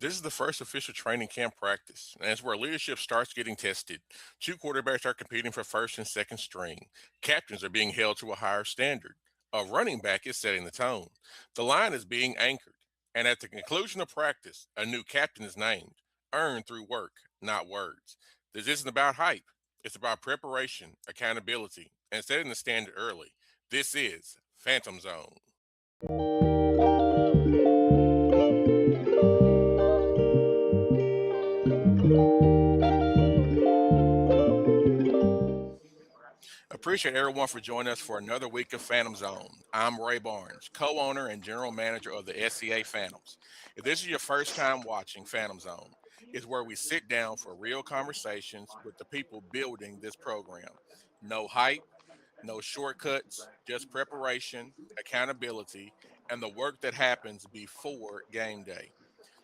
This is the first official training camp practice, and it's where leadership starts getting tested. Two quarterbacks are competing for first and second string. Captains are being held to a higher standard. A running back is setting the tone. The line is being anchored. And at the conclusion of practice, a new captain is named, earned through work, not words. This isn't about hype, it's about preparation, accountability, and setting the standard early. This is Phantom Zone. Appreciate everyone for joining us for another week of Phantom Zone. I'm Ray Barnes, co owner and general manager of the SCA Phantoms. If this is your first time watching Phantom Zone, it's where we sit down for real conversations with the people building this program. No hype, no shortcuts, just preparation, accountability, and the work that happens before game day.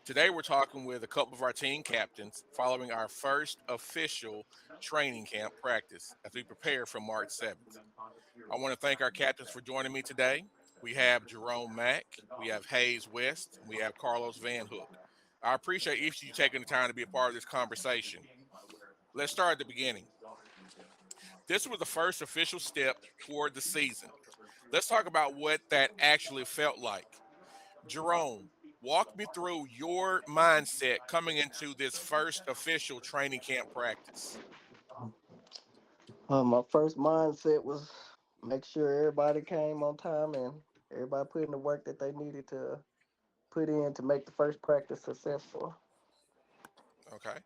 Today, we're talking with a couple of our team captains following our first official training camp practice as we prepare for March 7th. I want to thank our captains for joining me today. We have Jerome Mack, we have Hayes West, and we have Carlos Vanhook. I appreciate each of you taking the time to be a part of this conversation. Let's start at the beginning. This was the first official step toward the season. Let's talk about what that actually felt like. Jerome, walk me through your mindset coming into this first official training camp practice. My first mindset was make sure everybody came on time and everybody put in the work that they needed to put in to make the first practice successful. Okay.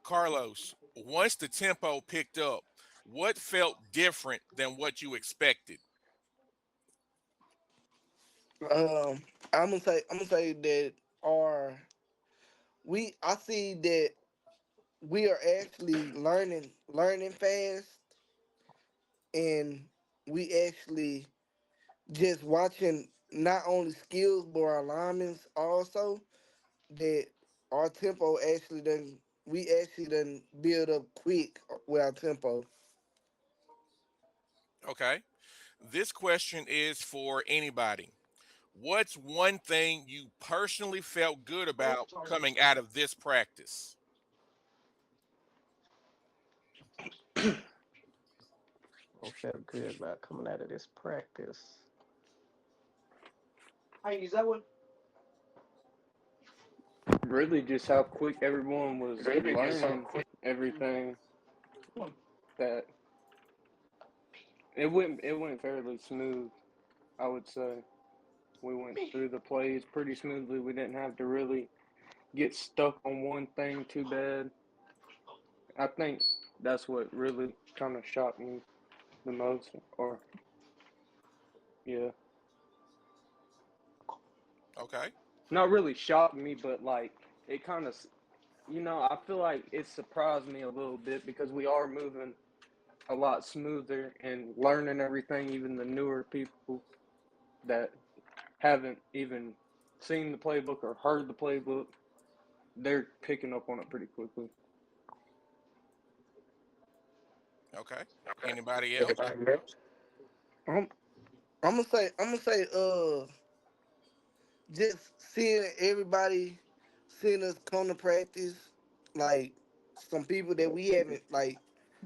Carlos, once the tempo picked up, what felt different than what you expected? Um, I'm gonna say that our I see that we are actually learning fast, and we actually just watching not only skills but our alignments also, that our tempo actually done we actually done build up quick with our tempo. Okay. This question is for anybody. What's one thing you personally felt good about coming out of this practice? I felt good about coming out of this practice. Really just how quick everyone was learning everything. That it went fairly smooth, I would say. We went through the plays pretty smoothly. We didn't have to really get stuck on one thing too bad. I think that's what really kind of shocked me the most, or yeah, Okay. not really shocked me, but like it kind of, I feel like it surprised me a little bit because we are moving a lot smoother and learning everything. Even the newer people that haven't even seen the playbook or heard the playbook, they're picking up on it pretty quickly. Okay. Anybody else? I'm, I'm gonna say just seeing everybody seeing us come to practice, like some people that we haven't like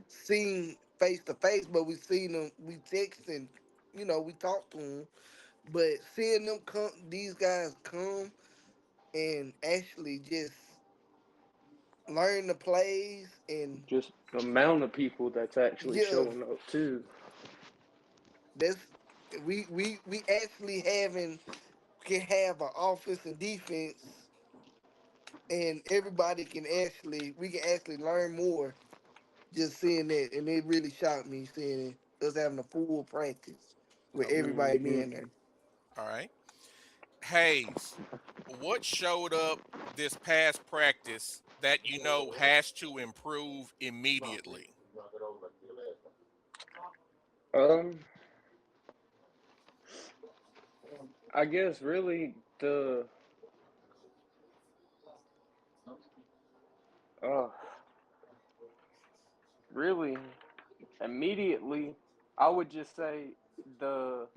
seen face to face, but we seen them, we text and we talk to them. But seeing them come, these guys come and actually just learn the plays and Just the amount of people that's actually yeah, showing up too. that's we actually having can have an offense and defense, and everybody can actually we can actually learn more just seeing that, and it really shocked me seeing us having a full practice with Okay. everybody Hmm. being there. All right. Hayes, what showed up this past practice that you know has to improve immediately? Um, I guess really uh, really immediately, I would just say the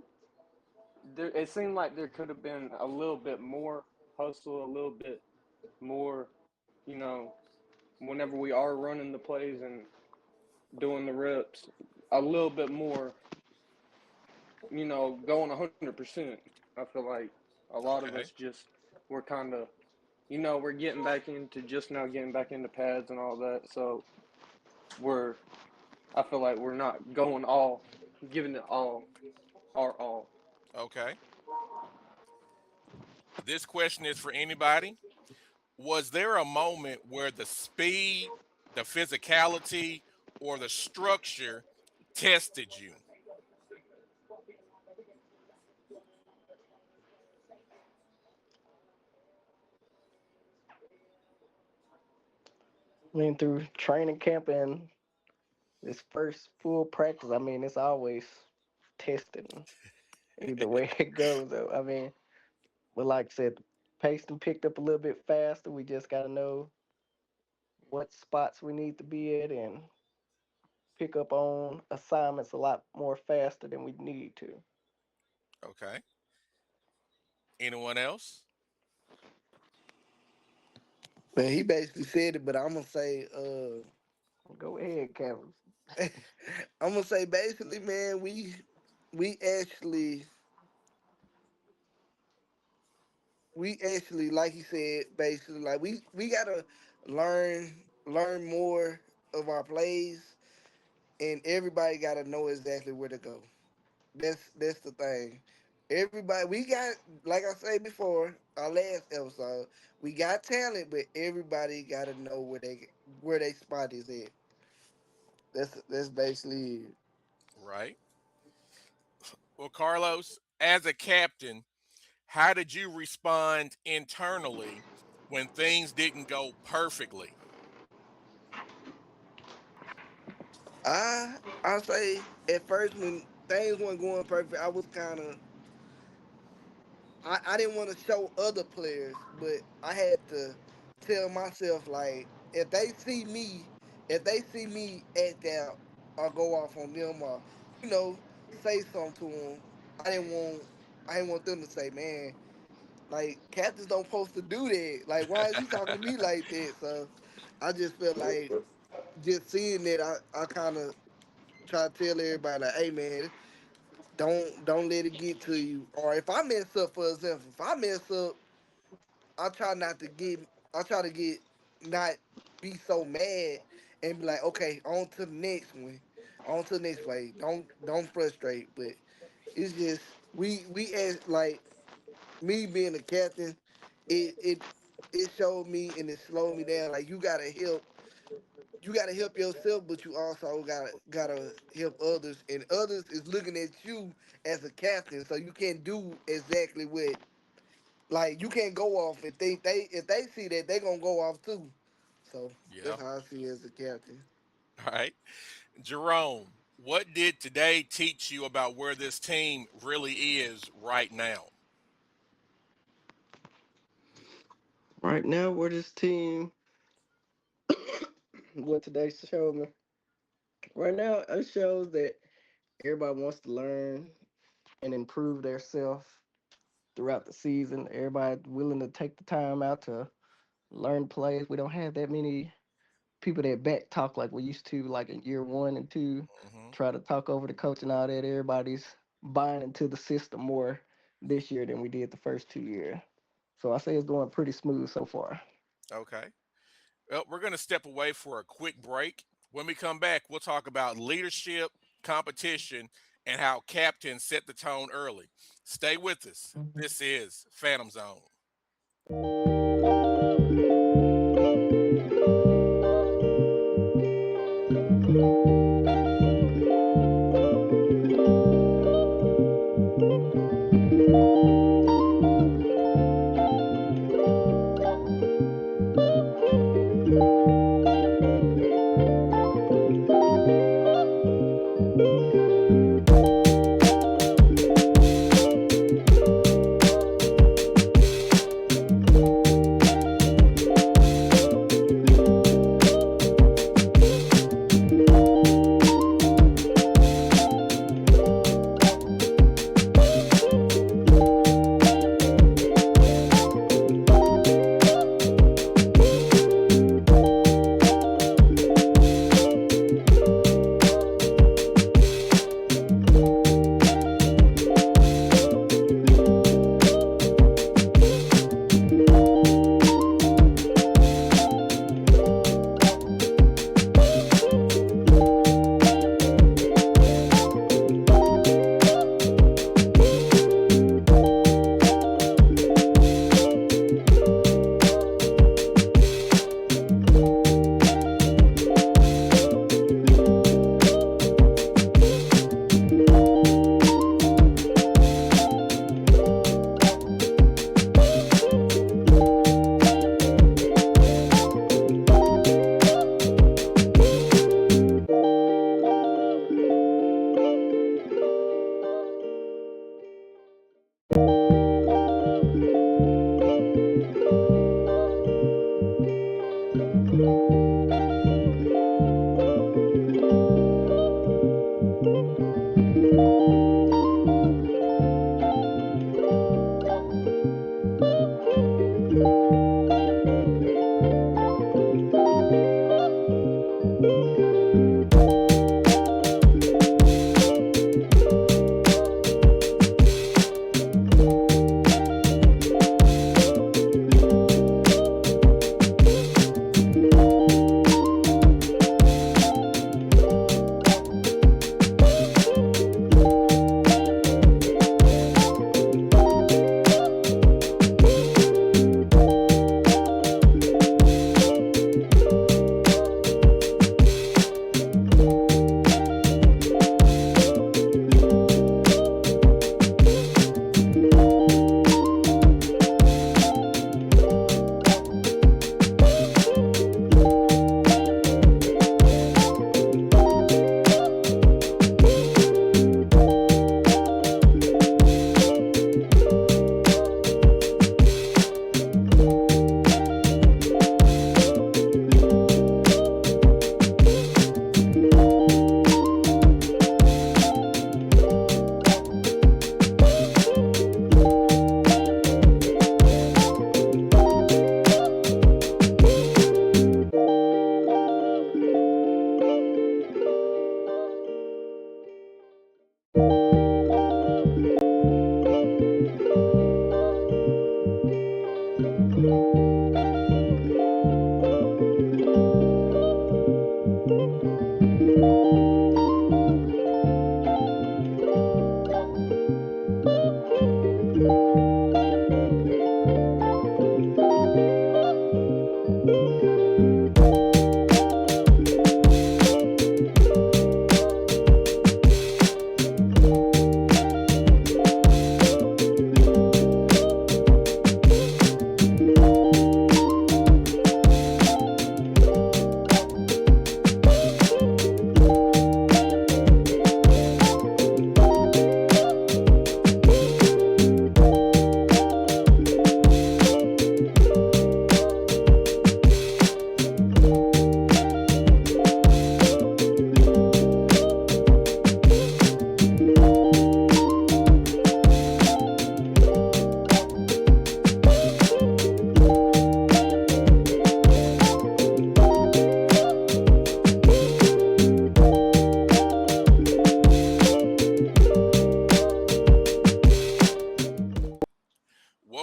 it seemed like there could have been a little bit more hustle, a little bit. more, you know, whenever we are running the plays and doing the reps, a little bit more, going 100%. I feel like a lot of Okay. us just, we're kind of, we're getting back into just now getting back into pads and all that. So we're, I feel like we're not going all, giving it all, our all. Okay. This question is for anybody. Was there a moment where the speed, the physicality, or the structure tested you? I mean, through training camp and this first full practice, I mean, it's always testing either way it goes. Though. I mean, but like I said, Payton picked up a little bit faster. We just got to know what spots we need to be at and pick up on assignments a lot more faster than we need to. Okay. Anyone else? Man, he basically said it, but I'm gonna say, Go ahead, Kevin. I'm gonna say basically, man, we actually like he said, basically, like we gotta learn more of our plays, and everybody gotta know exactly where to go. That's the thing. Everybody, we got, like I said before, our last episode, we got talent, but everybody gotta know where they spot is at. That's basically it. Right. Well, Carlos, as a captain, how did you respond internally when things didn't go perfectly? I say at first when things weren't going perfect, I was kind of I didn't want to show other players, but I had to tell myself like if they see me act out or go off on them or say something to them, I didn't want I didn't want them to say, man, like captains don't supposed to do that. Like why is he talking to me like that? So I just felt like just seeing that I kind of try to tell everybody like, hey man, don't let it get to you. Or if I mess up, for example, if I mess up, I try not to get. I try to get not be so mad and be like, okay, on to the next one, on to the next play. Don't frustrate. But it's just we as like me being a captain, it showed me and it slowed me down. Like you gotta help yourself, but you also gotta help others, and others is looking at you as a captain, so you can't do exactly what like you can't go off and think if they see that they gonna go off too. So Yeah. that's how I see it as a captain. All right. Jerome, what did today teach you about where this team really is right now? Right now, we're this team. What today showed me. Right now, it shows that everybody wants to learn and improve themselves throughout the season. Everybody willing to take the time out to learn plays. We don't have that many people that back talk like we used to, like in year 1 and 2, Hmm. try to talk over the coach and all that. Everybody's buying into the system more this year than we did the first 2 years. So I say it's going pretty smooth so far. Okay. Well, we're going to step away for a quick break. When we come back, we'll talk about leadership, competition, and how captains set the tone early. Stay with us. This is Phantom Zone.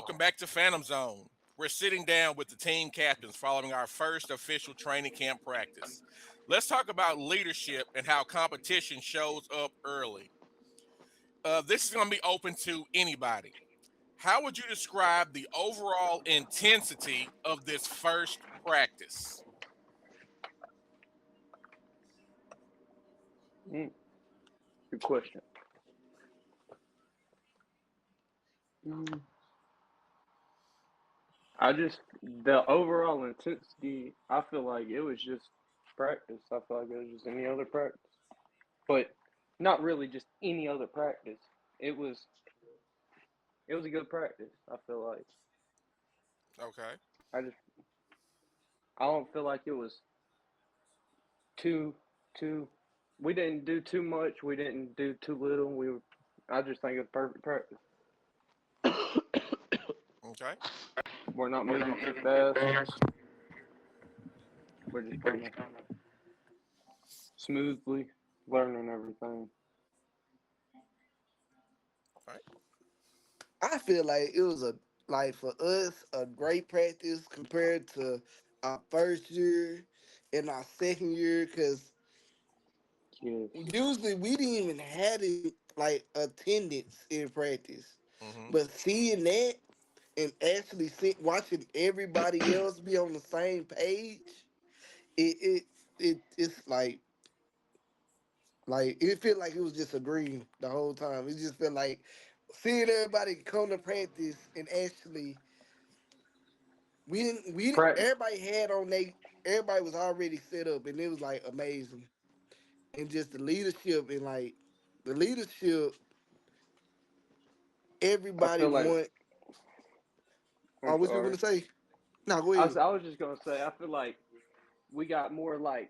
Welcome back to Phantom Zone. We're sitting down with the team captains following our first official training camp practice. Let's talk about leadership and how competition shows up early. This is going to be open to anybody. How would you describe the overall intensity of this first practice? Mm, good question. Mm, the overall intensity, I feel like it was just practice. I feel like it was just any other practice. But not really just any other practice. It was it was a good practice, I feel like. Okay. I just I don't feel like it was too too we didn't do too much, we didn't do too little. I just think it was perfect practice. Okay. We're not moving too fast. We're just kind of smoothly learning everything. All right. I feel like it was a like for us a great practice compared to our first year and our second year because Yes. usually we didn't even have it like attendance in practice, Mm-hmm. but seeing that and actually watching everybody else be on the same page, it's like it felt like it was just a dream the whole time. It just felt like seeing everybody come to practice and actually we didn't Prac everybody had on they everybody was already set up and it was like amazing. And just the leadership and like the leadership I everybody feel like want. I'm Oh, what you sorry. gonna say? No, go I was, ahead. I was just gonna say I feel like we got more like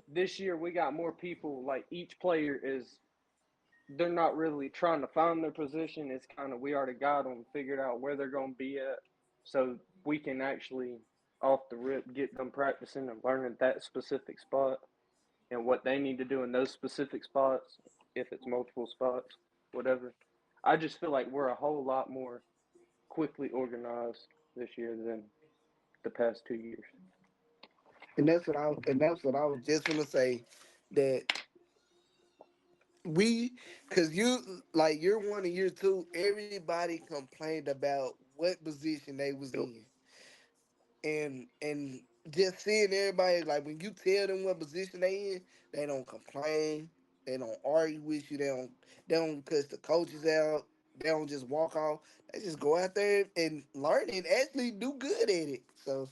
this year we got more people like each player is they're not really trying to find their position. It's kind of we already got them figured out where they're going to be at, so we can actually off the rip get them practicing and learning that specific spot and what they need to do in those specific spots, if it's multiple spots, whatever. I just feel like we're a whole lot more quickly organized this year than the past 2 years. And that's what I was just gonna say that we because you like year one and year two everybody complained about what position they was Yep. in and just seeing everybody like when you tell them what position they in, they don't complain, they don't argue with you, they don't cuss the coaches out, they don't just walk off, they just go out there and learn and actually do good at it. So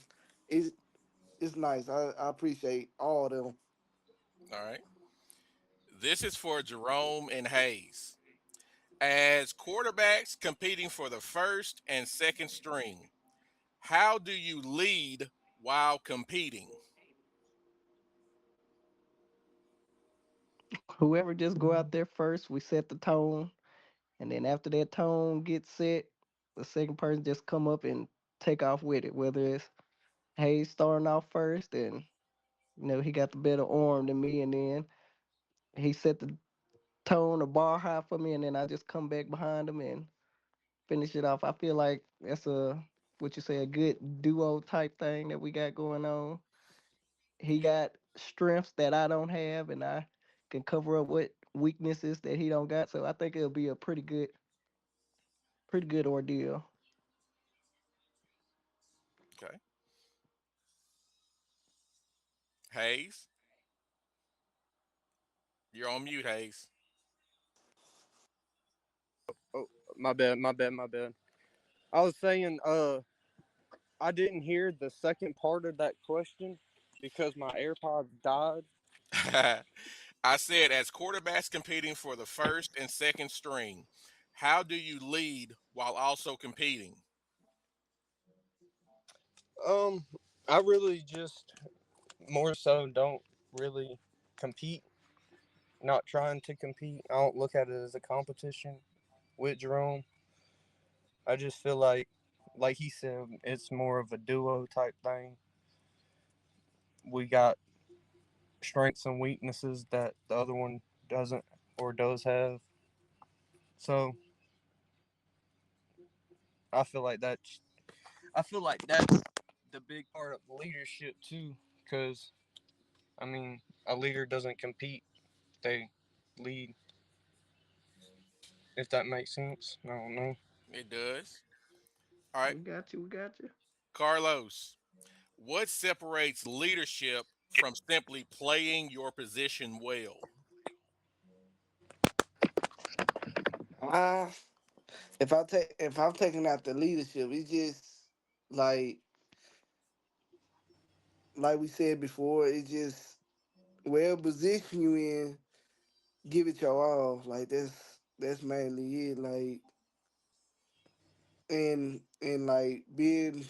it's it's nice. I appreciate all of them. All right. This is for Jerome and Hayes. As quarterbacks competing for the first and second string, how do you lead while competing? Whoever just go out there first, we set the tone, and then after that tone gets set, the second person just come up and take off with it. Whether it's Hayes starting off first, and he got the better arm than me, and then he set the tone, the bar high for me, and then I just come back behind him and finish it off. I feel like that's a what you say a good duo type thing that we got going on. He got strengths that I don't have, and I can cover up what weaknesses that he don't got. So I think it'll be a pretty good ordeal. Okay. Hayes, you're on mute, Hayes. Oh, my bad. I was saying, I didn't hear the second part of that question because my AirPods died. I said, as quarterbacks competing for the first and second string, how do you lead while also competing? Um, I really just more so don't really compete. Not trying to compete. I don't look at it as a competition with Jerome. I just feel like he said, it's more of a duo type thing. We got strengths and weaknesses that the other one doesn't or does have. So I feel like that's I feel like that's the big part of leadership too, because I mean, a leader doesn't compete; they lead. If that makes sense, I don't know. It does. All right, We got you. We got you. Carlos, what separates leadership from simply playing your position well? I if I'm taking out the leadership, it's just like like we said before, it's just where position you in, give it your all. Like that's mainly it. Like and like being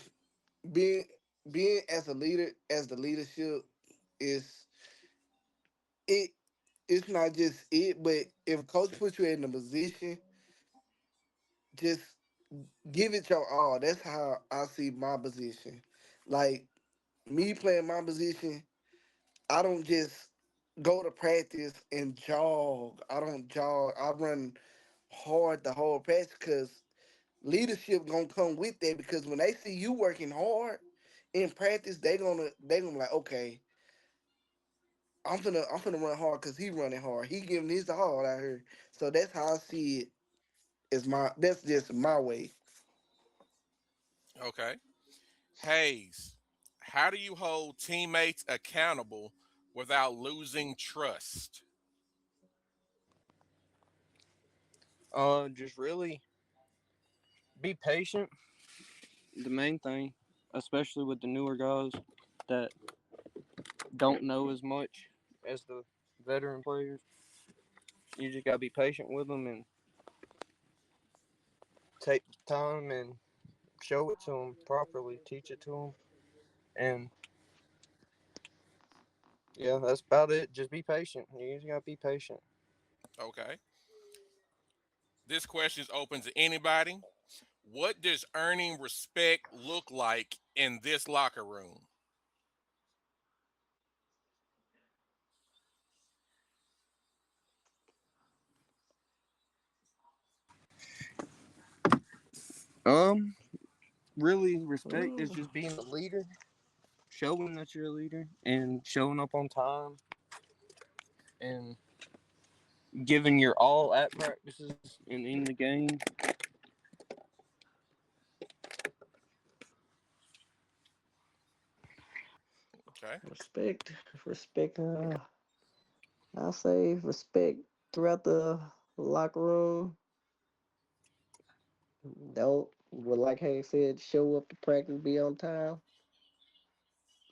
being as a leader as the leadership is it it's not just it, but if a coach puts you in a position, just give it your all. That's how I see my position. Like me playing my position, I don't just go to practice and jog. I don't jog. I run hard the whole practice because leadership gonna come with that because when they see you working hard in practice, they gonna be like, okay, I'm finna run hard because he running hard. He giving his all out here. So that's how I see it. Is my that's just my way. Okay. Hayes, how do you hold teammates accountable without losing trust? Just really be patient. The main thing, especially with the newer guys that don't know as much as the veteran players, you just gotta be patient with them and take the time and show it to them properly, teach it to them, and yeah, that's about it. Just be patient. You just gotta be patient. Okay. This question is open to anybody. What does earning respect look like in this locker room? Um, really, respect is Mm, just being a leader, showing that you're a leader, and showing up on time, and giving your all at practices and in the game. Okay. respect. Respect. I'll say respect throughout the locker room. Don't, well, like Hayes said, show up to practice, be on time,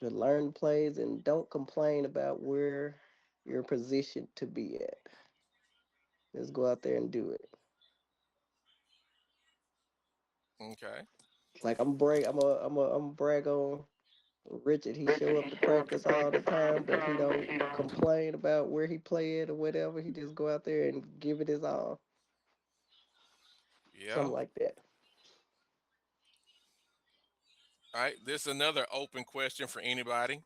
to learn plays, and don't complain about where you're positioned to be at. Just go out there and do it. Okay. Like I'm brag, I'm brag on Richard. He show up to practice all the time, but he don't complain about where he played or whatever. He just go out there and give it his all. Yeah. Something like that. All right. This is another open question for anybody.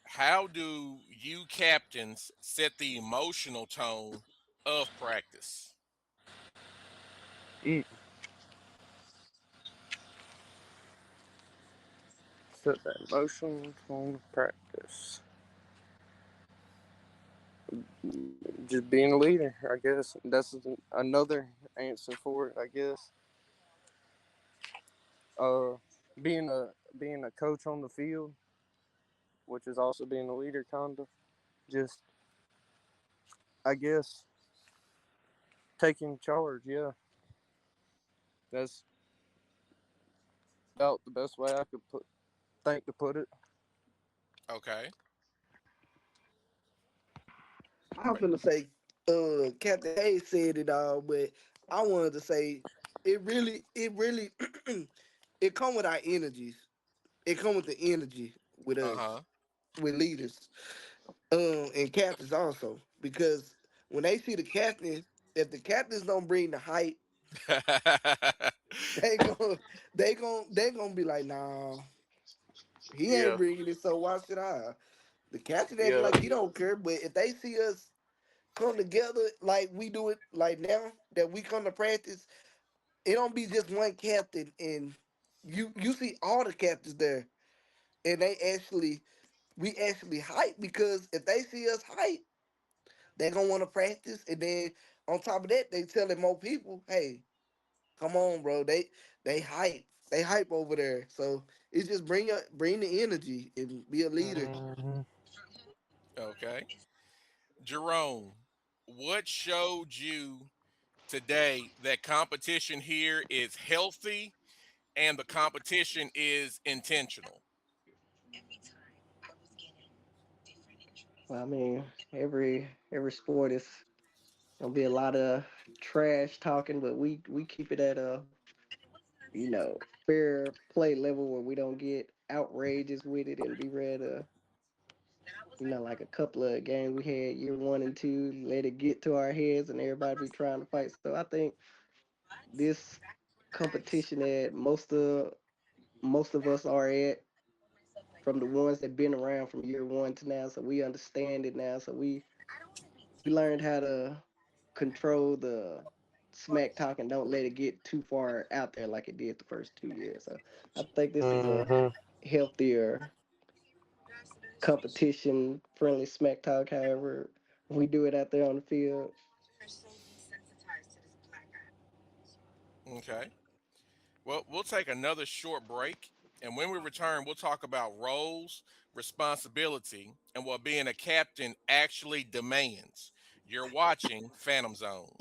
How do you captains set the emotional tone of practice? Mm. Set that emotion on practice. Just being a leader, I guess. That's another answer for it, I guess. Uh, being a coach on the field, which is also being a leader, kind of. Just, I guess, taking charge. Yeah, that's about the best way I could think to put it. Okay. I'm finna say, Captain Hayes said it all, but I wanted to say, it really, it come with our energies. It come with the energy with Uh us, huh. with leaders, and captains also. Because when they see the captain, if the captains don't bring the hype, they gon' they gonna be like, nah, he ain't Yeah, bringing it, so why should I? The captain acting yeah, like he don't care, but if they see us come together like we do it like now that we come to practice, it don't be just one captain, and you see all the captains there, and we actually hype because if they see us hype, they gonna want to practice, and then on top of that, they telling more people, hey, come on, bro, they hype over there. So it's just bring the energy and be a leader. Hmm. Okay. Jerome, what showed you today that competition here is healthy and the competition is intentional? Well, I mean, every sport is gonna be a lot of trash talking, but we keep it at a fair play level where we don't get outrageous with it and be ready to like a couple of games we had year one and two, let it get to our heads and everybody be trying to fight. So I think this competition that most of us are at, from the ones that been around from year one to now, so we understand it now. So we learned how to control the smack talk and don't let it get too far out there like it did the first 2 years. So I think this is a Hmm. healthier competition friendly smack talk, however we do it out there on the field. Okay. Well, we'll take another short break. And when we return, we'll talk about roles, responsibility, and what being a captain actually demands. You're watching Phantom Zone.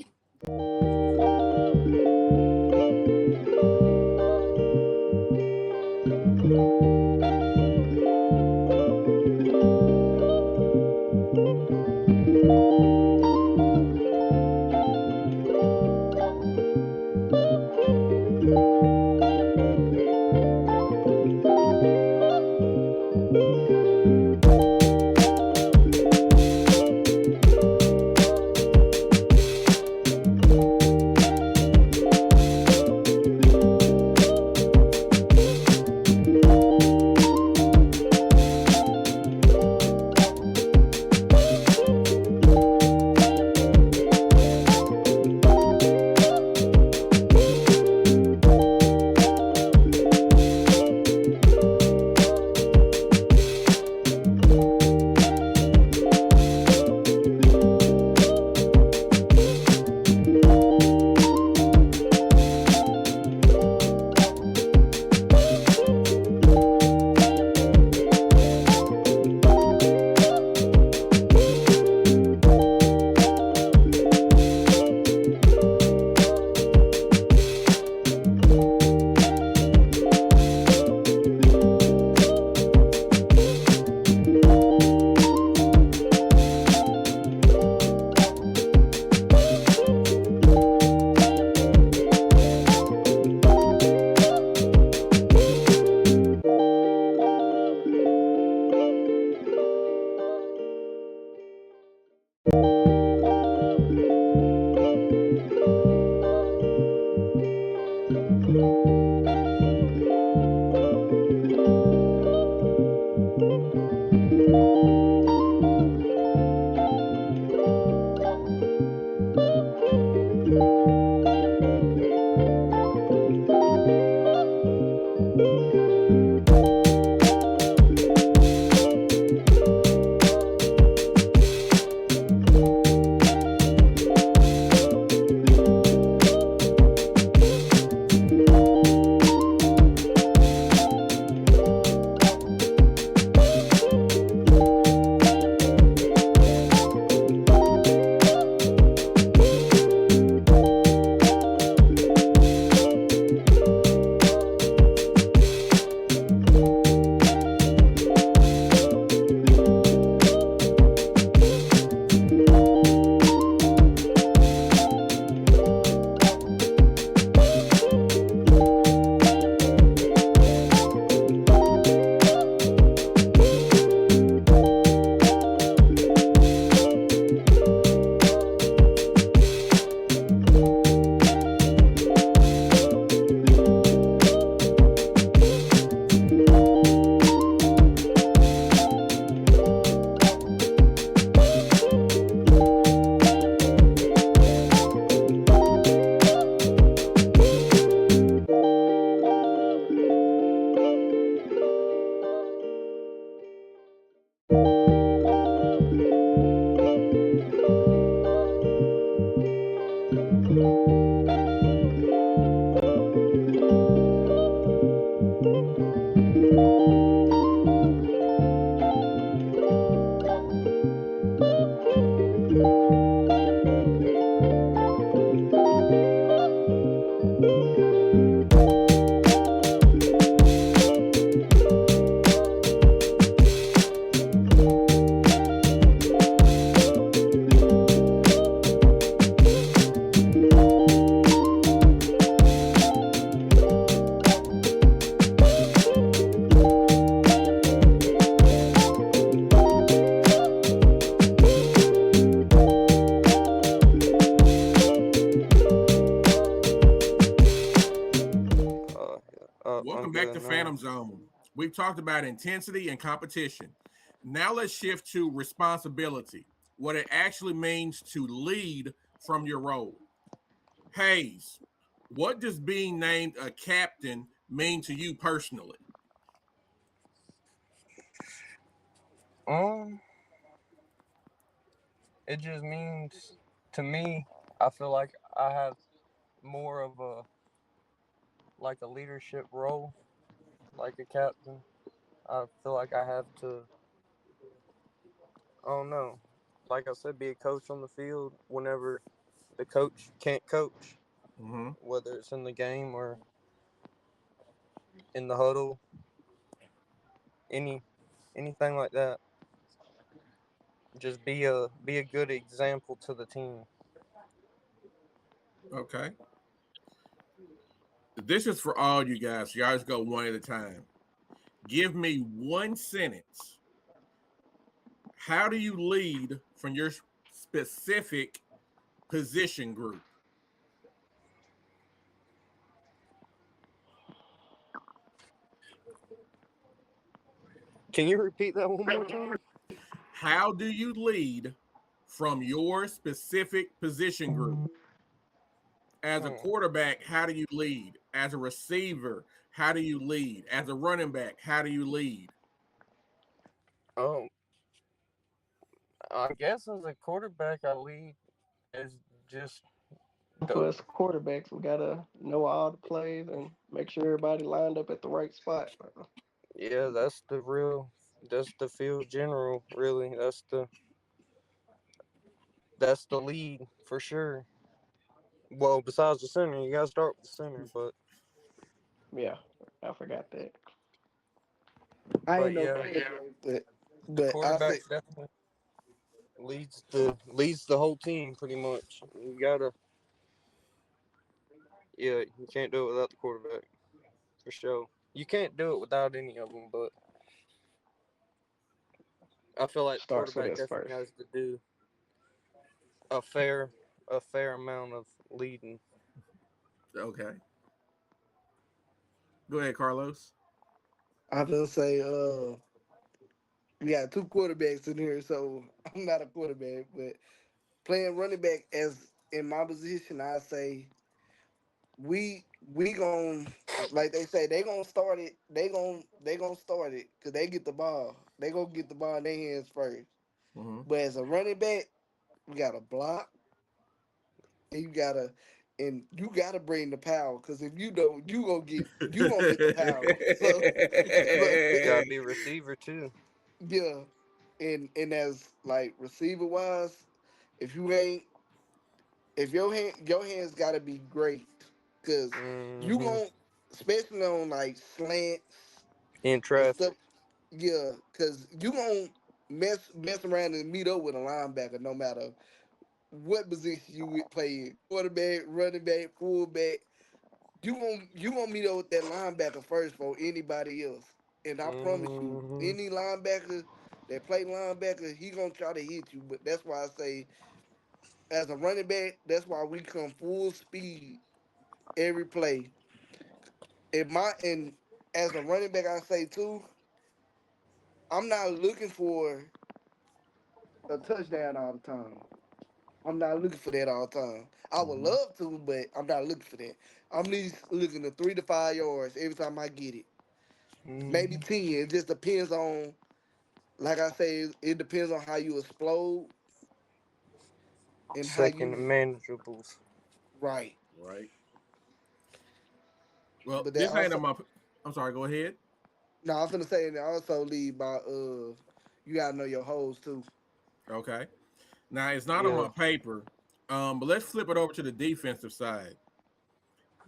I'm Welcome back good to now. Phantom Zone. We've talked about intensity and competition. Now let's shift to responsibility, what it actually means to lead from your role. Hayes, what does being named a captain mean to you personally? Um, it just means to me, I feel like I have more of a like a leadership role, like a captain. I feel like I have to, I don't know, like I said, be a coach on the field whenever the coach can't coach, Mm-hmm. whether it's in the game or in the huddle, any anything like that. Just be a good example to the team. Okay. This is for all you guys. You guys go one at a time. Give me one sentence. How do you lead from your specific position group? Can you repeat that one more time? How do you lead from your specific position group? As a Hmm. quarterback, how do you lead? As a receiver, how do you lead? As a running back, how do you lead? Oh, I guess as a quarterback, I lead as just For the us quarterbacks, we gotta know all the plays and make sure everybody lined up at the right spot. yeah. That's the field general. Really, that's the lead for sure. Well, besides the center, you gotta start with the center. Yeah, I forgot that. I But ain't no yeah, quarterback, the but I quarterback say definitely leads the whole team pretty much. You gotta Yeah, you can't do it without the quarterback for sure. You can't do it without any of them, but I feel like the Starts with quarterback us definitely first. has to do a fair a fair amount of leading. Okay. Go ahead, Carlos. I gonna say we got two quarterbacks in here, so I'm not a quarterback, but playing running back as in my position, I say we gon' like they say they gonna start it. They gonna start it because they get the ball. They gonna get the ball in their hands first. Mm-hmm. But as a running back, we gotta block and you gotta bring the power because if you don't, you gonna get the power. So You gotta be a receiver too. yeah, and as like receiver wise, if you ain't if your hands gotta be great because you Hmm. gon' especially on like slants In and stuff. traffic. Yeah, because you gonna mess around and meet up with a linebacker no matter what position you play in, quarterback, running back, fullback. You gonna meet up with that linebacker first for anybody else. And I promise you, Hmm. any linebacker that play linebacker, he gonna try to hit you. But that's why I say, as a running back, that's why we come full speed every play. And as a running back, I say too, I'm not looking for a touchdown all the time. I'm not looking for that all the time. I would Mm-hmm. love to, but I'm not looking for that. I'm at least looking to 3 to 5 yards every time I get it. Maybe Hmm. 10. It just depends on, like I say, it depends on how you explode and how Second you and manageables. right. Right. Well, But that this ain't also on my. I'm sorry. Go ahead. no, I was gonna say and also lead by you gotta know your holes too. Okay. Now it's not on Yeah. my paper, but let's flip it over to the defensive side.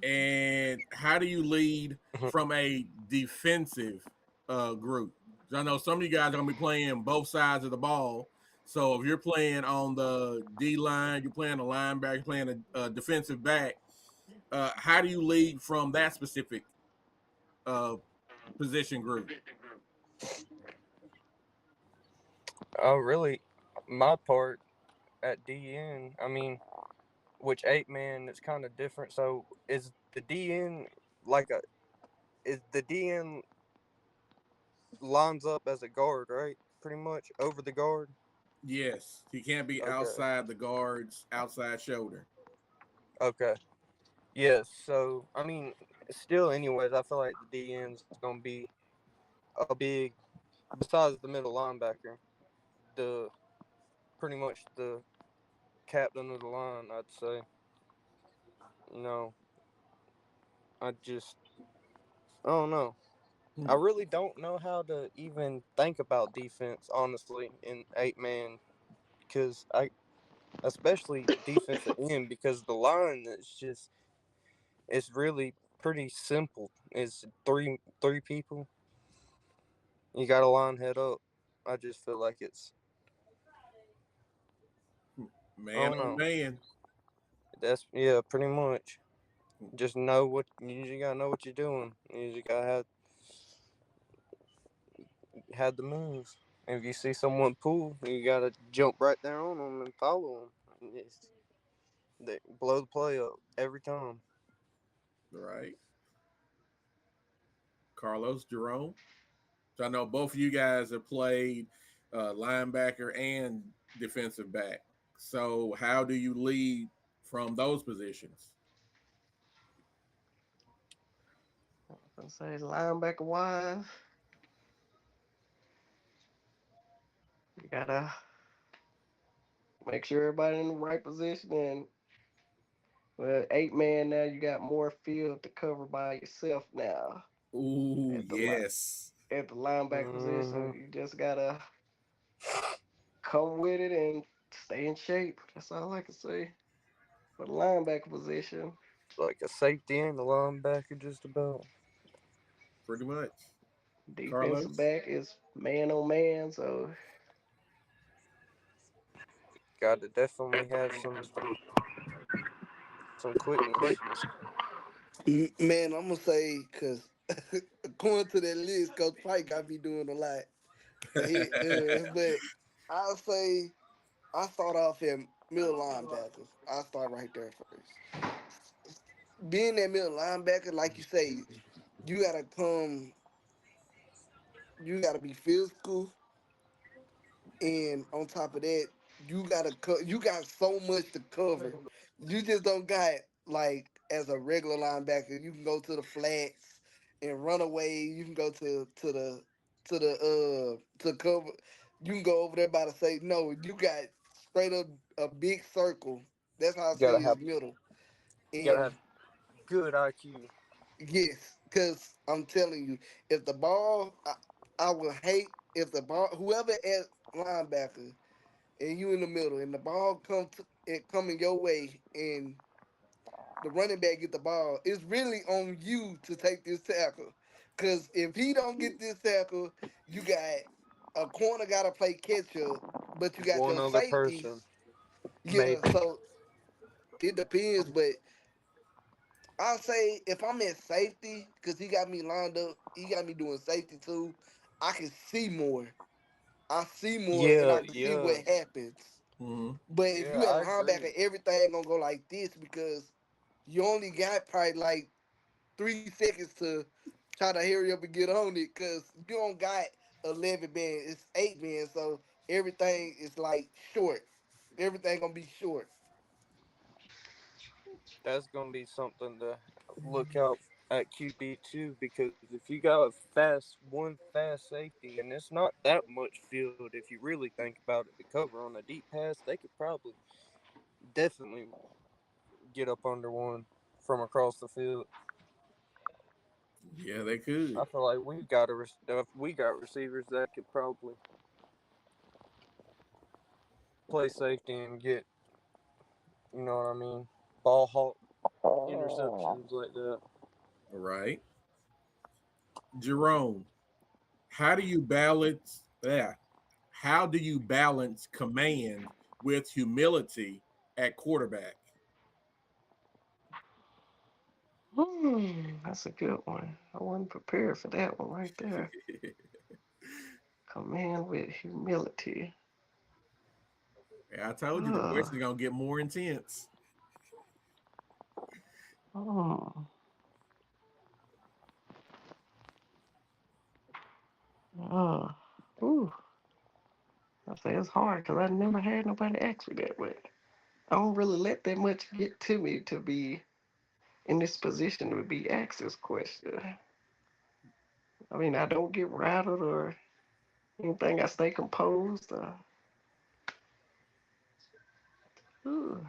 And how do you lead from a defensive group? 'Cause I know some of you guys are going to be playing both sides of the ball. So if you're playing on the D line, you're playing a linebacker, you're playing a defensive back. How do you lead from that specific uh, position group? Really, my part at DN. I mean, which 8 man is kind of different. So is the DN like a is the DN lines up as a guard, right? Pretty much over the guard. Yes, he can't be Okay. outside the guard's outside shoulder. Okay. Yes. So I mean, still, anyways, I feel like the DN's gonna be a big, besides the middle linebacker, the pretty much the captain of the line. I'd say. You know, I don't know. I Hmm. really don't know how to even think about defense, honestly, in 8 man, because especially defensive end, because the line is just, it's really pretty simple. It's three people. You got to line head up. I just feel like I Man don't on know. man. That's, yeah, pretty much. Just know what, you just got to know what you're doing. You just got to have the moves. If you see someone pull, you got to jump right there on them and follow them. They blow the play up every time. Right. Carlos, Jerome. So I know both of you guys have played linebacker and defensive back. So how do you lead from those positions? I say linebacker wise, you gotta make sure everybody in the right position. And well, 8 man now, you got more field to cover by yourself now Ooh, at the yes. at the linebacker position. So Hmm. you just gotta come with it and stay in shape. That's all I can say for the linebacker position. Like a safety and a linebacker, just about. Pretty much. Defensive Carlos? back is man on man, so Got to definitely have some quickness. Man, I'm gonna say because according to that list, Coach Pike got me doing a lot. But I'll say I start off at middle linebackers. I'll start right there first. Being that middle linebacker, like you say, you gotta come, you gotta be physical, and on top of that, you got so much to cover. You just don't got like as a regular linebacker, you can go to the flats and run away. You can go to cover. You can go over there by the say no. You got straight up a big circle. That's how I You say gotta is have middle. you gotta And have good IQ. yes, because I'm telling you, if the ball, I would hate if the ball, whoever at linebacker and you in the middle, and the ball it coming your way, and the running back get the ball, it's really on you to take this tackle. Cause if he don't get this tackle, you got a corner got to play catch up, but you got One your other person, safeties. Yeah, maybe. so it depends, but I'll say if I'm at safety, cause he got me lined up, he got me doing safety too. I can see more. I see more, and Yeah, I can see yeah, what happens. Hmm. But if yeah. you at I agree. linebacker, everything gonna go like this because you only got probably like 3 seconds to try to hurry up and get on it because you don't got 11 men, it's 8 men, so everything is like short. Everything gonna be short. That's gonna be something to look out at QB too, because if you got one fast safety, and it's not that much field if you really think about it to cover on a deep pass, they could probably definitely get up under one from across the field. Yeah, they could. I feel like we got receivers that could probably play safety and get, you know what I mean, ball hawk interceptions like that. All right. Jerome, how do you balance yeah, how do you balance command with humility at quarterback? That's a good one. I wasn't prepared for that one right there. Command with humility. I told you the Uh, question's gonna get more intense. oh, it's hard because I never had nobody ask me that, but I don't really let that much get to me to be in this position to be asked this question. I mean, I don't get rattled or anything. I stay composed. Ooh.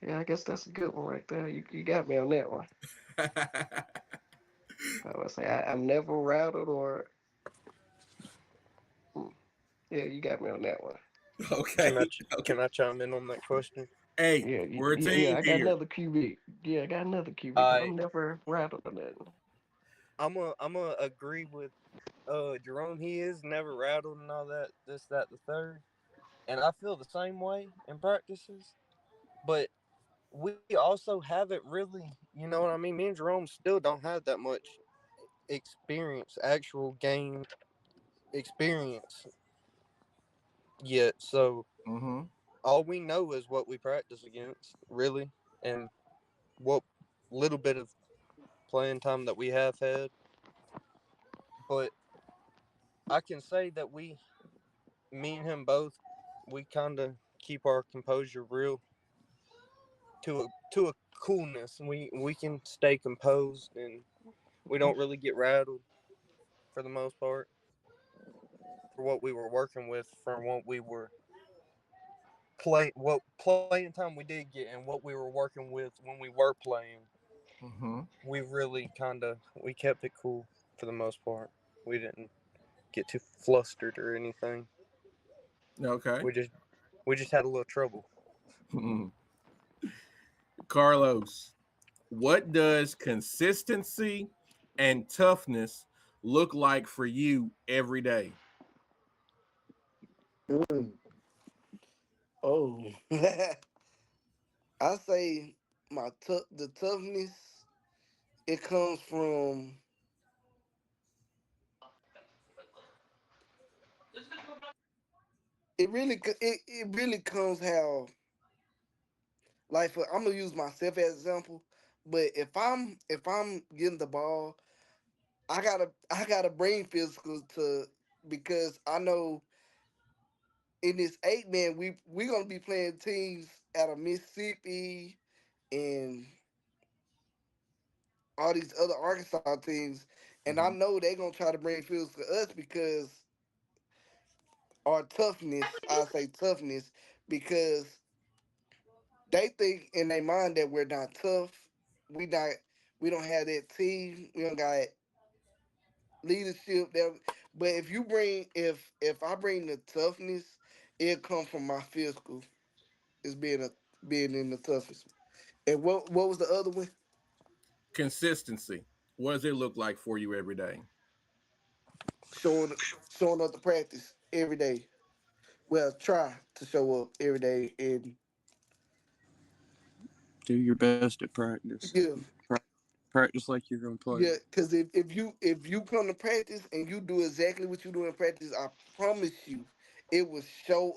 Yeah, I guess that's a good one right there. You got me on that one. I would say I'm never rattled or hmm, yeah, you got me on that one. Can I Okay. Okay. can I chime in on that question? Hey, Yeah, we're a yeah. team I got here. another QB. Yeah, I got another QB because I I'm never rattled or nothing. I'm a agree with Jerome. He is never rattled and all that, this, that, the third. And I feel the same way in practices. But we also haven't really, you know what I mean? Me and Jerome still don't have that much experience, actual game experience yet. So Mm-hmm. all we know is what we practice against, really, and what little bit of playing time that we have had. But I can say that me and him both, we kind of keep our composure real to a coolness. We can stay composed and we don't really get rattled for the most part for what we were working with, for what we were what playing time we did get, and what we were working with when we were playing. Mm-hmm. We really we kept it cool for the most part. We didn't get too flustered or anything. Okay. We just we just had a little trouble. Carlos, what does consistency and toughness look like for you every day? Mm. Oh, I say the toughness. It comes from it really comes how like I'm gonna use myself as example. But if I'm getting the ball, I gotta bring physical to because I know in this 8 man we gonna be playing teams out of Mississippi and all these other Arkansas teams, and I Mm-hmm. know they gonna try to bring fields to us because our toughness. I say toughness because they think in their mind that we're not tough. We not. We don't have that team. We don't got leadership. That, but if I bring the toughness, it comes from my physical. It's being in the toughest. And what was the other one? Consistency. What does it look like for you every day? Showing showing up to practice every day. Well, try to show up every day and Do your best at practice. yeah, Practice like you're gonna play. yeah. Because if you come to practice and you do exactly what you do in practice, I promise you, it will show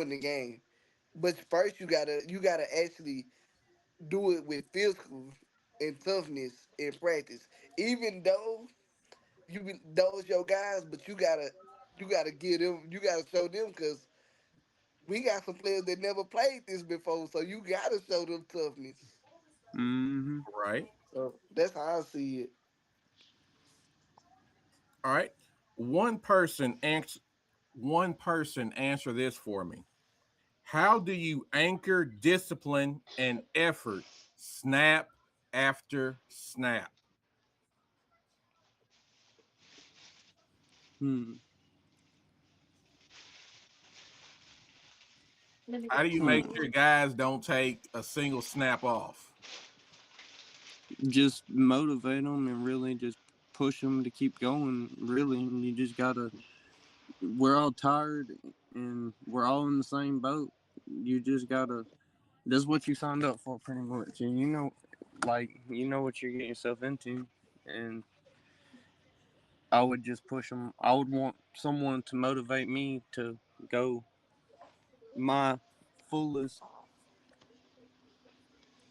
in the game. But first, you gotta actually do it with physical and toughness in practice. Even though those your guys, but you gotta give them, you gotta show them because we got some players that never played this before, so you gotta show them toughness. Mm-hmm. Right. So that's how I see it. All right. One person answer. One person answer this for me. How do you anchor discipline and effort snap after snap? Hmm. How do you make Hmm. sure guys don't take a single snap off? Just motivate them and really just push them to keep going. Really, and you just gotta. We're all tired and we're all in the same boat. You just gotta. That's what you signed up for, pretty much, and you know what you're getting yourself into. And I would just push them. I would want someone to motivate me to go my fullest.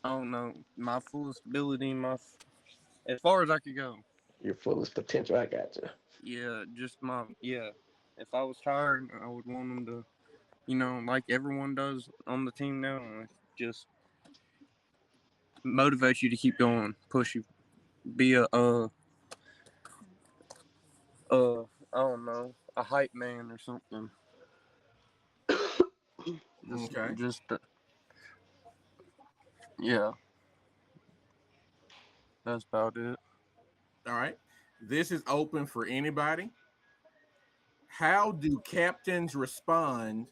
I don't know, my fullest ability, as far as I could go. Your fullest potential. I got you. Yeah, just my yeah. If I was tired, I would want them to like everyone does on the team now. And just motivates you to keep going, push you, be I don't know, a hype man or something. Just, Okay. just, yeah, that's about it. All right. This is open for anybody. How do captains respond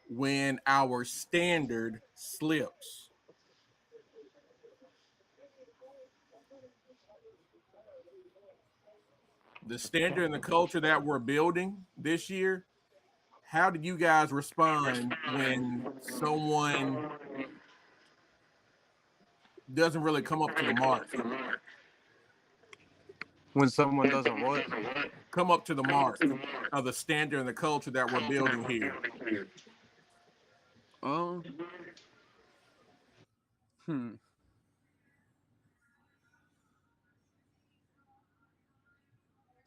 when our standard slips? The standard and the culture that we're building this year, how do you guys respond when someone doesn't really come up to the mark? When someone doesn't what? Come up to the mark of the standard and the culture that we're building here. Um, hmm,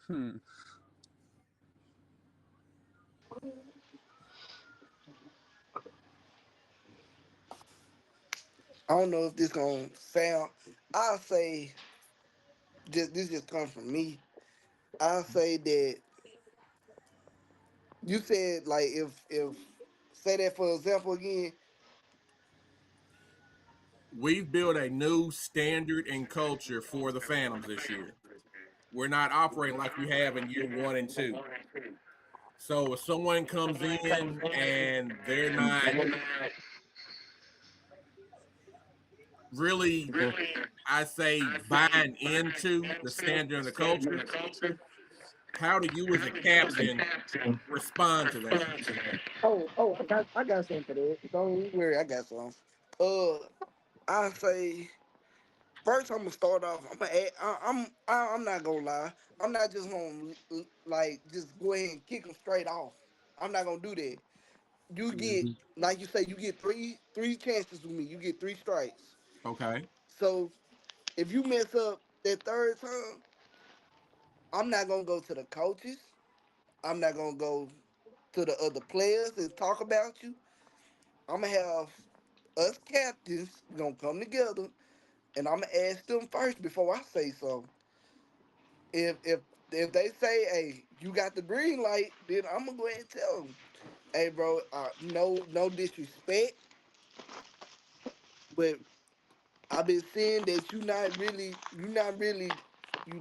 hmm. I don't know if this gonna sound. I'll say this just comes from me. I'll say that you said like if say that for example again. We've built a new standard and culture for the Phantoms this year. We're not operating like we have in year one and two. So if someone comes in and they're not really, Yeah. I say, buying into the standard and the culture, how do you as a captain respond to that? Oh, I got something for that. Don't worry, I got some. Uh, I say first I'm gonna start off. I'm not gonna lie. I'm not just gonna like just go ahead and kick them straight off. I'm not gonna do that. You get Hmm. like you say, you get three chances with me. You get three strikes. Okay. So if you mess up that third time, I'm not gonna go to the coaches. I'm not gonna go to the other players and talk about you. I'm gonna have us captains gonna come together, and I'm gonna ask them first before I say so. If they say, "Hey, you got the green light," then I'm gonna go ahead and tell them, "Hey, bro, no disrespect, but I've been seeing that you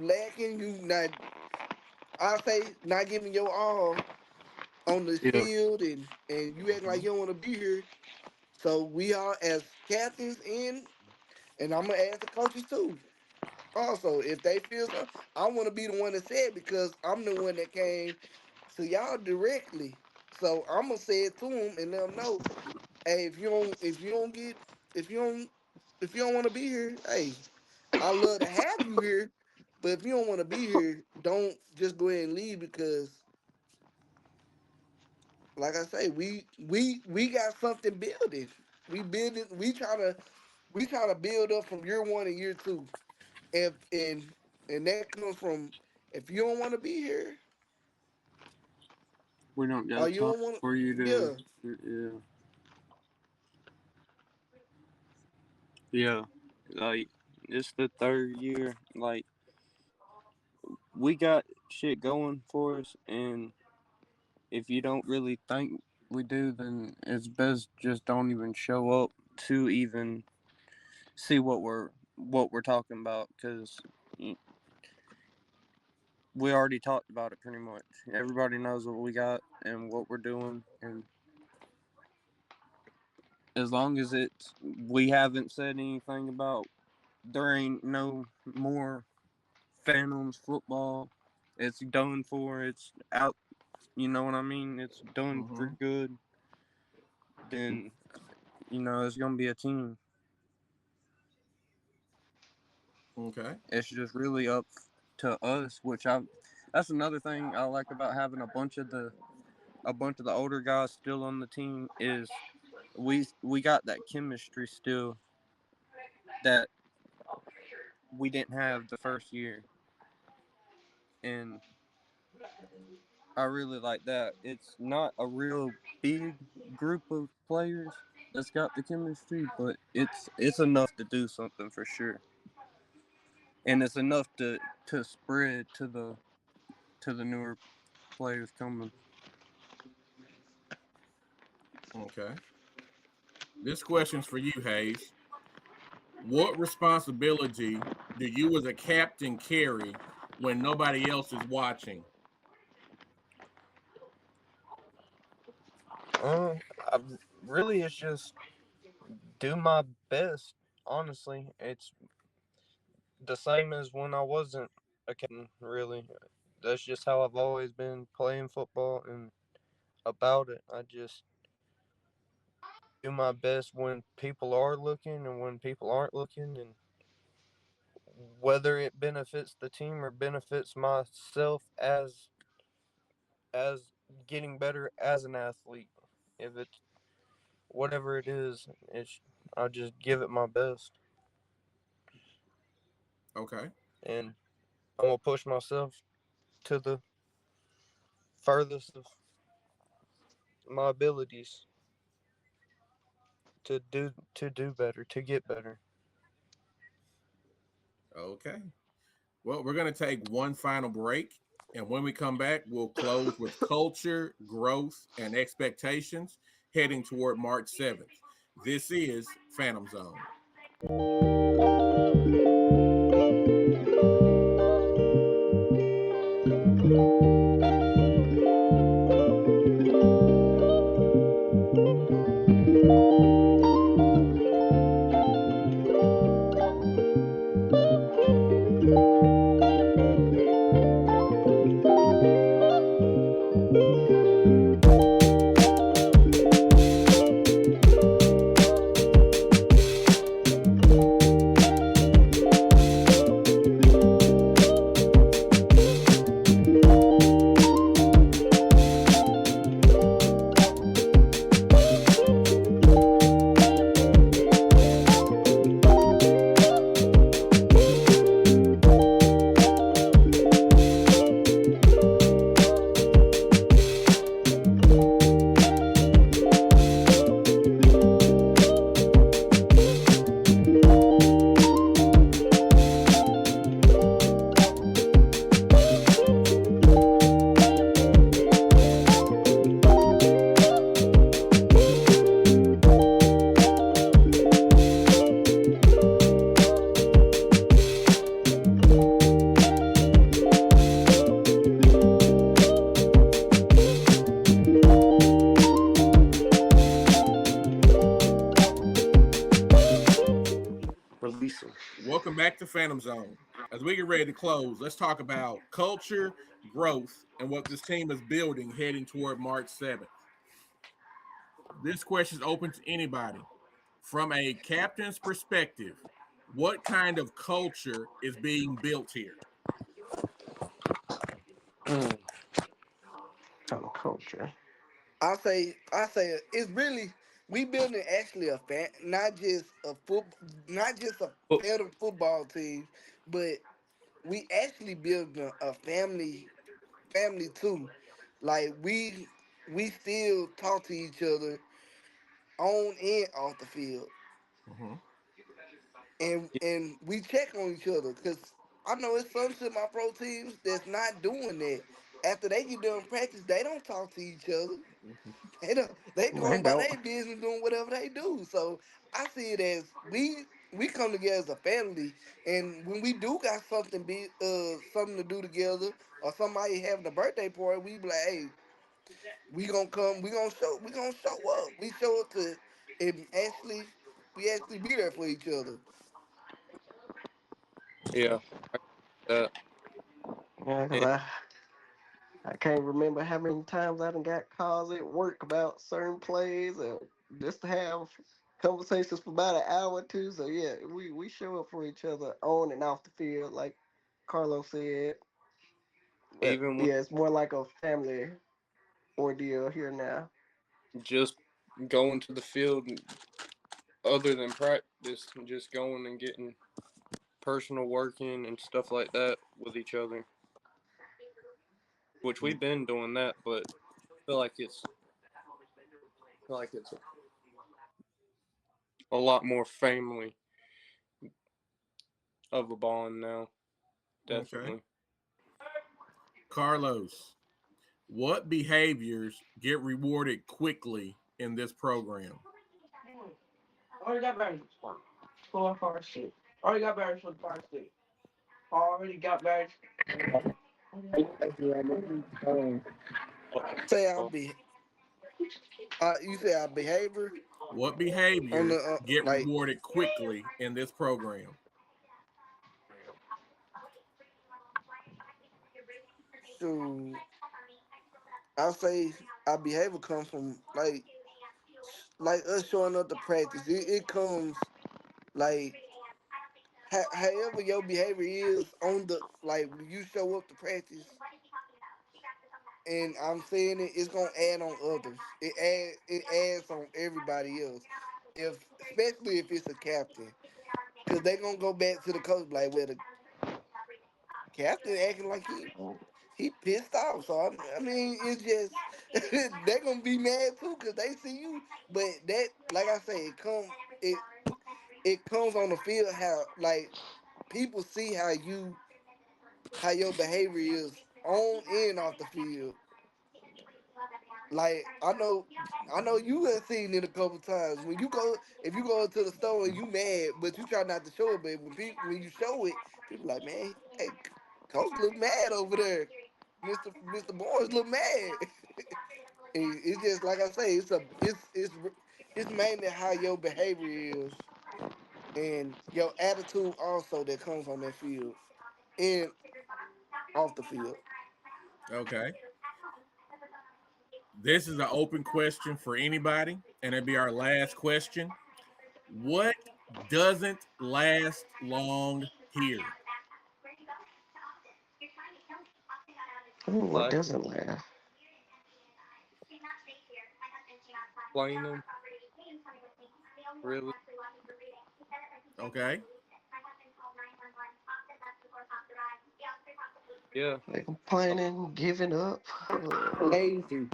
lacking, you not. I say not giving your all on the Yeah. field, and you acting like Hmm. you don't want to be here. So we are as captains and I'm gonna ask the coaches too. Also, if they feel so, I want to be the one that said because I'm the one that came to y'all directly. So I'm gonna say it to them and let them know, hey, if you don't, if you don't want to be here, hey, I love to have you here, but if you don't want to be here, don't just go ahead and leave because, like I say, we got something building. We building. We trying to build up from year one and year two. If and that comes from if you don't want to be here We don't got or you time don't want for you to, to. Yeah. Yeah. Like, it's the third year. Like, we got shit going for us, and if you don't really think we do, then it's best just don't even show up to even see what we're talking about, because we already talked about it pretty much. Everybody knows what we got and what we're doing, and as long as it's we haven't said anything about there ain't no more Phantoms football. It's done for. It's out. You know what I mean? It's done for Hmm. good. Then it's gonna be a team. Okay. It's just really up to us. Which I. That's another thing I like about having a bunch of the older guys still on the team is we got that chemistry still that we didn't have the first year, and I really like that. It's not a real big group of players that's got the chemistry, but it's enough to do something for sure, and it's enough to spread to the newer players coming. Okay. This question's for you, Hayes. What responsibility do you as a captain carry when nobody else is watching? I really it's just do my best. Honestly, it's the same as when I wasn't a captain. Really, that's just how I've always been playing football and about it. I just do my best when people are looking and when people aren't looking, and whether it benefits the team or benefits myself as getting better as an athlete. If it's whatever it is, it's I just give it my best, Okay. and I'm gonna push myself to the furthest of my abilities to do better, to get better. Okay. Well, we're going to take one final break. And when we come back, we'll close with culture, growth, and expectations heading toward March 7th. This is Phantom Zone. Release them. Welcome back to Phantom Zone. As we get ready to close, let's talk about culture, growth, and what this team is building heading toward March 7th. This question is open to anybody. From a captain's perspective, what kind of culture is being built here? Mm. Kind of culture. I say it's really we building actually a fan, not just a But better football team, but we actually building a family too. Like we still talk to each other on and off the field, Mm-hmm. and we check on each other because I know it's some my pro teams that's not doing that. After they get done practice, they don't talk to each other. They They doing by don't. their business, doing whatever they do. So I see it as we come together as a family, and when we do got something to do together, or somebody having a birthday party, we be like, hey, we gonna come, we gonna show up. We show up to and we actually be there for each other. yeah, that Yeah, because and I can't remember how many times I done got calls at work about certain plays, or just to have conversations for about an hour or two. So yeah, we show up for each other on and off the field, like Carlos said. But even when yeah, it's more like a family ordeal here now. just going to the field, other than practice, just going and getting personal work in and stuff like that with each other. which we've been doing that, but I feel like it's a lot more family of a bond now. Okay. Definitely. Carlos, what behaviors get rewarded quickly in this program? Already got batteries for car shit. Already got batteries for the car shit. Already got batteries. Say our Oh, be you say our behavior What on the behaviors get like rewarded quickly in this program? shoot. I say our behavior comes from like us showing up to practice. It comes like however your behavior is on the like when you show up to practice, and I'm saying it's gonna add on others. It adds on everybody else. If especially if it's a captain, because they gonna go back to the coach like, well, the captain acting like he pissed off. So I mean, it's just they gonna be mad too because they see you. But that, like I say, it comes on the field how like people see how your behavior is on and off the field. Like I know you have seen it a couple times when you go if you go to the store and you mad, but you try not to show it. But when you show it, people like, man, hey, coach look mad over there. Mister Barnes look mad. And it's just like I say, it's mainly how your behavior is and your attitude also that comes on that field and off the field. Okay. This is an open question for anybody, and it'll be our last question. What doesn't last long here? Ooh, what lack doesn't laugh? complaining, really. Okay. Yeah. Like complaining, giving up. Lazy.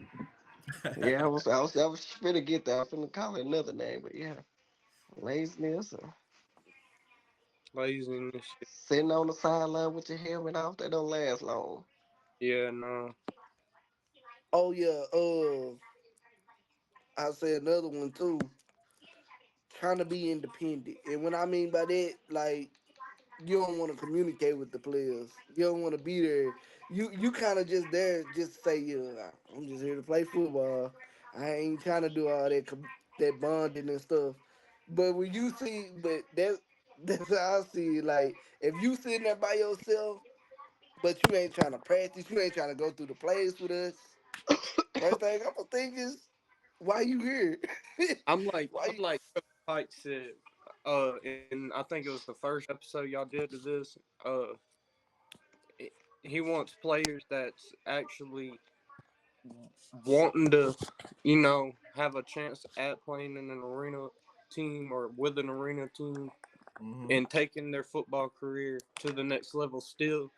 Yeah, I was finna get that. I was finna call it another name, but yeah, laziness or Laziness. sitting on the sideline with your helmet off. That don't last long. Yeah, no. Oh yeah, I say another one too. Trying to be independent, and when I mean by that, like you don't want to communicate with the players. You don't want to be there. You kind of just there just to say, yeah, I'm just here to play football. I ain't trying to do all that bonding and stuff. But when you see, but that's how I see it. Like if you sitting there by yourself, but you ain't trying to practice, you ain't trying to go through the plays with us. First thing I'm gonna think is, why you here? Why I'm you? like Coach Pike said, and I think it was the first episode y'all did of this. He wants players that's actually wanting to, have a chance at playing in an arena team or with an arena team Mm-hmm. and taking their football career to the next level still,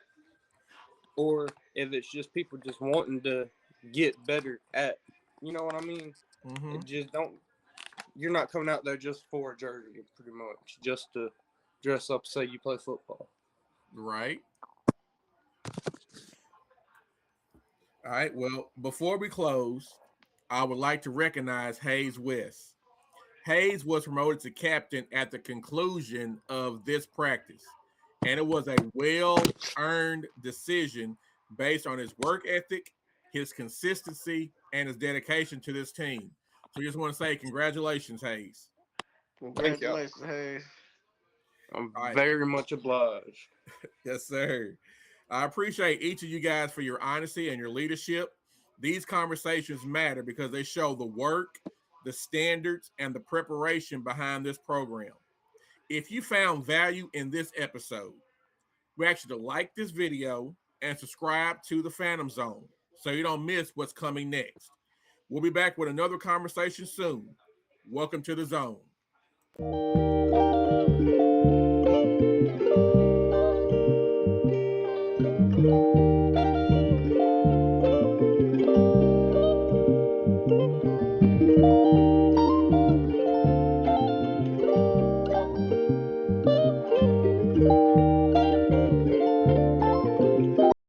or if it's just people just wanting to get better at, you know what I mean? Mm-hmm. It just don't. You're not coming out there just for a jersey, pretty much, just to dress up, say you play football. Right. All right. Well, before we close, I would like to recognize Hayes West. Hayes was promoted to captain at the conclusion of this practice, and it was a well earned decision based on his work ethic, his consistency, and his dedication to this team. So, we just want to say congratulations, Hayes. Thank y'all. Congratulations, hey. I'm All right. very much obliged. Yes, sir. I appreciate each of you guys for your honesty and your leadership. These conversations matter because they show the work, the standards, and the preparation behind this program. If you found value in this episode, we ask you to like this video and subscribe to the Phantom Zone so you don't miss what's coming next. We'll be back with another conversation soon. Welcome to the zone.